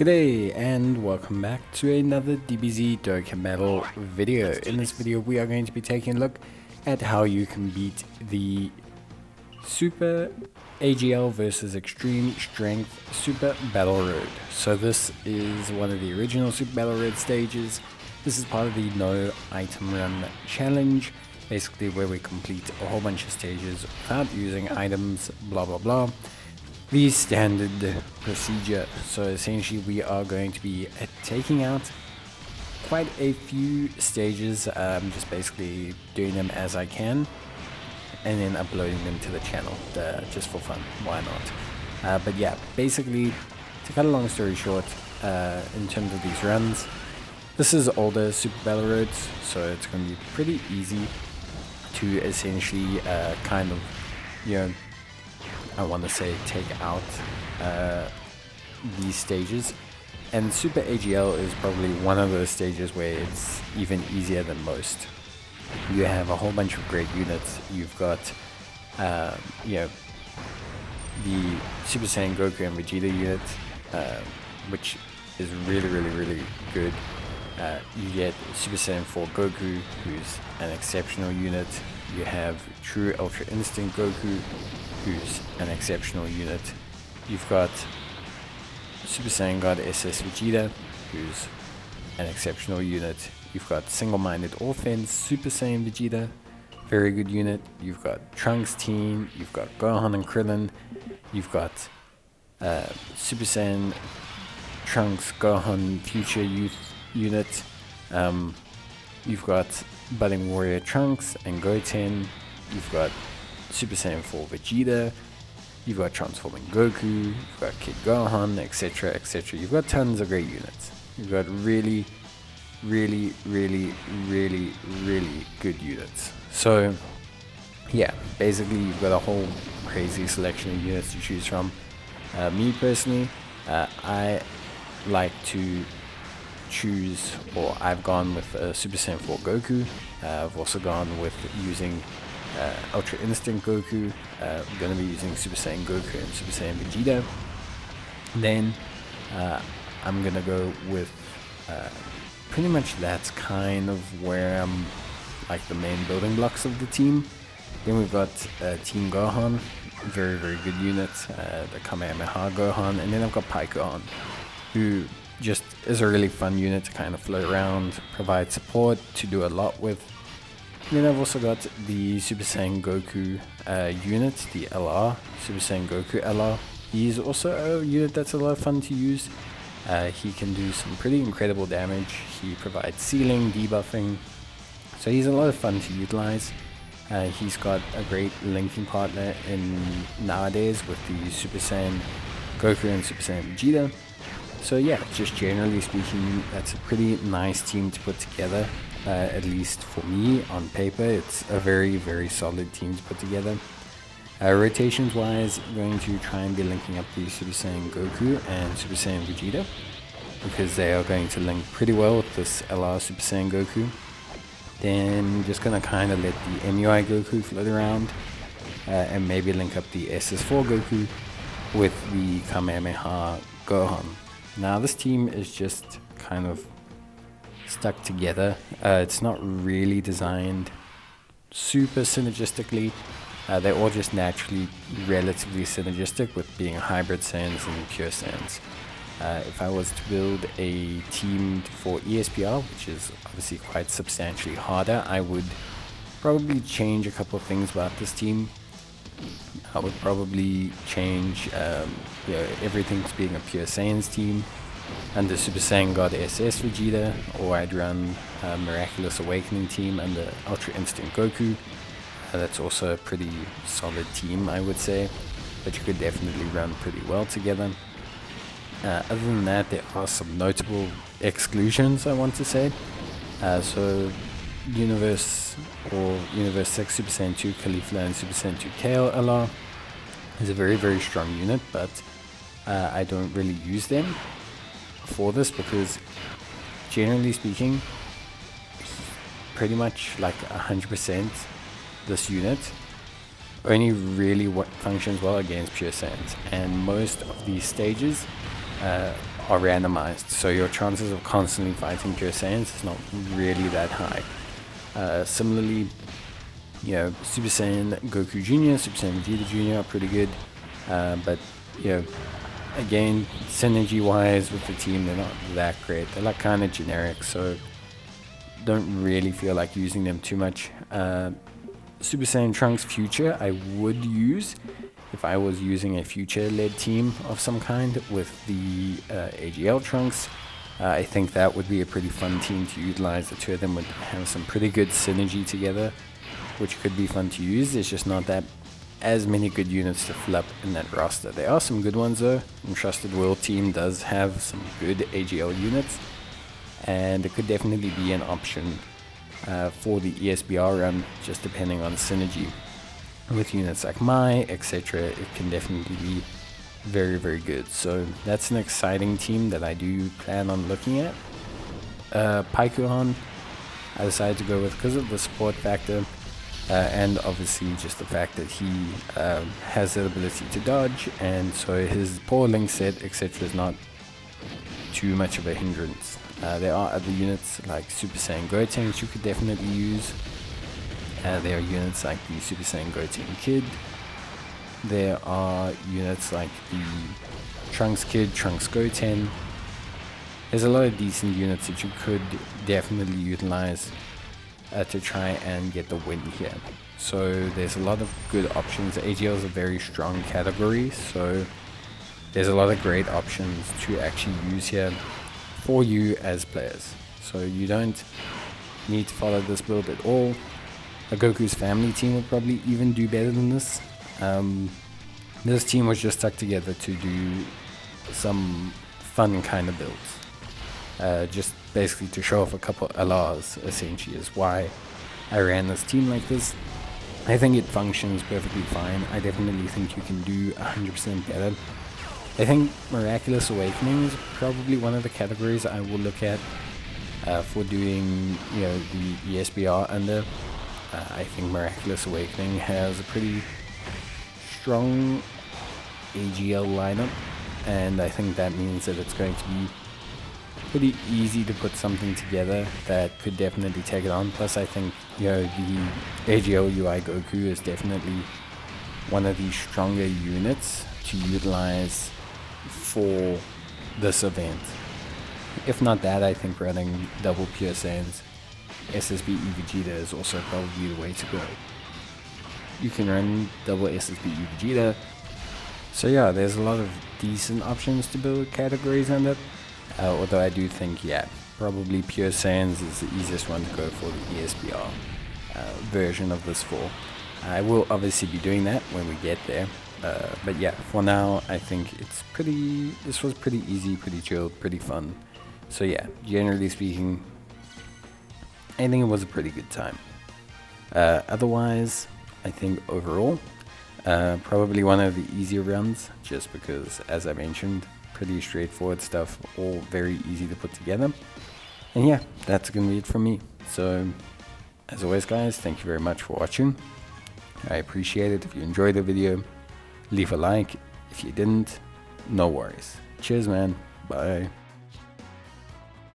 G'day and welcome back to another DBZ Dokkan battle video. In this video we are going to be taking a look at how you can beat the Super AGL versus Extreme Strength Super Battle Road. So this is one of the original Super Battle Road stages. This is part of the No Item Run Challenge, basically where we complete a whole bunch of stages without using items, blah blah blah. The standard procedure. So essentially we are going to be taking out quite a few stages, just basically doing them as I can and then uploading them to the channel just for fun. Why not? But yeah, basically to cut a long story short, in terms of these runs, this is older Super Battle Roads, so it's going to be pretty easy to essentially kind of, you know, I want to say take out these stages, and Super AGL is probably one of those stages where it's even easier than most. You have a whole bunch of great units. You've got you know, the Super Saiyan Goku and Vegeta unit, which is really good. You get Super Saiyan 4 Goku, who's an exceptional unit. You have True Ultra Instinct Goku, who's an exceptional unit. You've got Super Saiyan God SS Vegeta, who's an exceptional unit. You've got Single-Minded Offense Super Saiyan Vegeta, very good unit. You've got Trunks Team, you've got Gohan and Krillin, you've got Super Saiyan Trunks Gohan Future Youth unit. You've got Budding Warrior Trunks and Goten. You've got Super Saiyan 4 Vegeta. You've got Transforming Goku. You've got Kid Gohan, etc, etc. You've got tons of great units. You've got really good units. So yeah, basically you've got a whole crazy selection of units to choose from. Me personally, I like to choose, or I've gone with Super Saiyan 4 Goku. I've also gone with using Ultra Instinct Goku. I'm going to be using Super Saiyan Goku and Super Saiyan Vegeta. Then I'm going to go with pretty much that's kind of where I'm like the main building blocks of the team. Then we've got Team Gohan, very good unit, the Kamehameha Gohan, and then I've got Pi Gohan, who just is a really fun unit to kind of float around, provide support, to do a lot with. And then I've also got the Super Saiyan Goku unit, the LR, Super Saiyan Goku LR. He's also a unit that's a lot of fun to use. He can do some pretty incredible damage. He provides sealing, debuffing, so he's a lot of fun to utilize. He's got a great linking partner in nowadays with the Super Saiyan Goku and Super Saiyan Vegeta. So yeah, just generally speaking, that's a pretty nice team to put together. At least for me, on paper, it's a very solid team to put together. Rotations wise, I'm going to try and be linking up the Super Saiyan Goku and Super Saiyan Vegeta, because they are going to link pretty well with this LR Super Saiyan Goku. Then just gonna kind of let the MUI Goku float around, and maybe link up the SS4 Goku with the Kamehameha Gohan. Now this team is just kind of stuck together. It's not really designed super synergistically. They're all just naturally relatively synergistic with being hybrid Saiyans and pure Saiyans. If I was to build a team for ESPR, which is obviously quite substantially harder, I would probably change a couple of things about this team. I would probably change you know, everything to being a pure Saiyans team under Super Saiyan God SS Vegeta, or I'd run a Miraculous Awakening team under Ultra Instinct Goku. That's also a pretty solid team, I would say, but you could definitely run pretty well together. Other than that, there are some notable exclusions, I want to say. So Universe 6 Super Saiyan 2 Caulifla and Super Saiyan 2 KL LR is a very strong unit, but I don't really use them for this, because generally speaking, pretty much like 100% this unit only really functions well against pure Saiyans, and most of these stages are randomized, so your chances of constantly fighting Pure Saiyans is not really that high. Similarly, you know, Super Saiyan Goku Jr., Super Saiyan Vegeta Jr. are pretty good, but you know, again, synergy wise with the team, they're not that great. They're like kind of generic, so don't really feel like using them too much. Super Saiyan Trunks Future I would use if I was using a future-led team of some kind with the AGL Trunks. I think that would be a pretty fun team to utilize. The two of them would have some pretty good synergy together, which could be fun to use. There's just not that as many good units to fill up in that roster. There are some good ones though. Trusted World Team does have some good AGL units, and it could definitely be an option for the ESBR run, just depending on synergy with units like Mai, etc. It can definitely be very, very good. So that's an exciting team that I do plan on looking at. Paikuhan I decided to go with because of the support factor, and obviously just the fact that he has the ability to dodge, and so his poor link set, etc. is not too much of a hindrance. There are other units like Super Saiyan Goten which you could definitely use. There are units like the Super Saiyan Goten Kid. There are units like the Trunks Kid, Trunks Goten. There's a lot of decent units that you could definitely utilize to try and get the win here. So there's a lot of good options. AGL is a very strong category, so there's a lot of great options to actually use here for you as players. So you don't need to follow this build at all. A Goku's family team would probably even do better than this. This team was just stuck together to do some fun kind of builds. Just basically to show off a couple LRs, essentially, is why I ran this team like this. I think it functions perfectly fine. I definitely think you can do 100% better. I think Miraculous Awakening is probably one of the categories I will look at for doing, you know, the ESBR under. I think Miraculous Awakening has a pretty strong AGL lineup, and I think that means that it's going to be pretty easy to put something together that could definitely take it on. Plus I think, you know, the AGL UI Goku is definitely one of the stronger units to utilize for this event. If not that, I think running double Pure Saiyans SSB Vegeta is also probably the way to go. You can run double SSB Vegeta. So yeah, there's a lot of decent options to build categories under. Although I do think, yeah, probably Pure Saiyans is the easiest one to go for the ESBR version of this for. I will obviously be doing that when we get there. But yeah, for now, I think this was pretty easy, pretty chilled, pretty fun. So yeah, generally speaking, I think it was a pretty good time. Otherwise, I think overall, probably one of the easier runs, just because, as I mentioned, pretty straightforward stuff, all very easy to put together. And yeah, that's gonna be it from me. So, as always guys, thank you very much for watching. I appreciate it. If you enjoyed the video, leave a like. If you didn't, no worries. Cheers man, bye.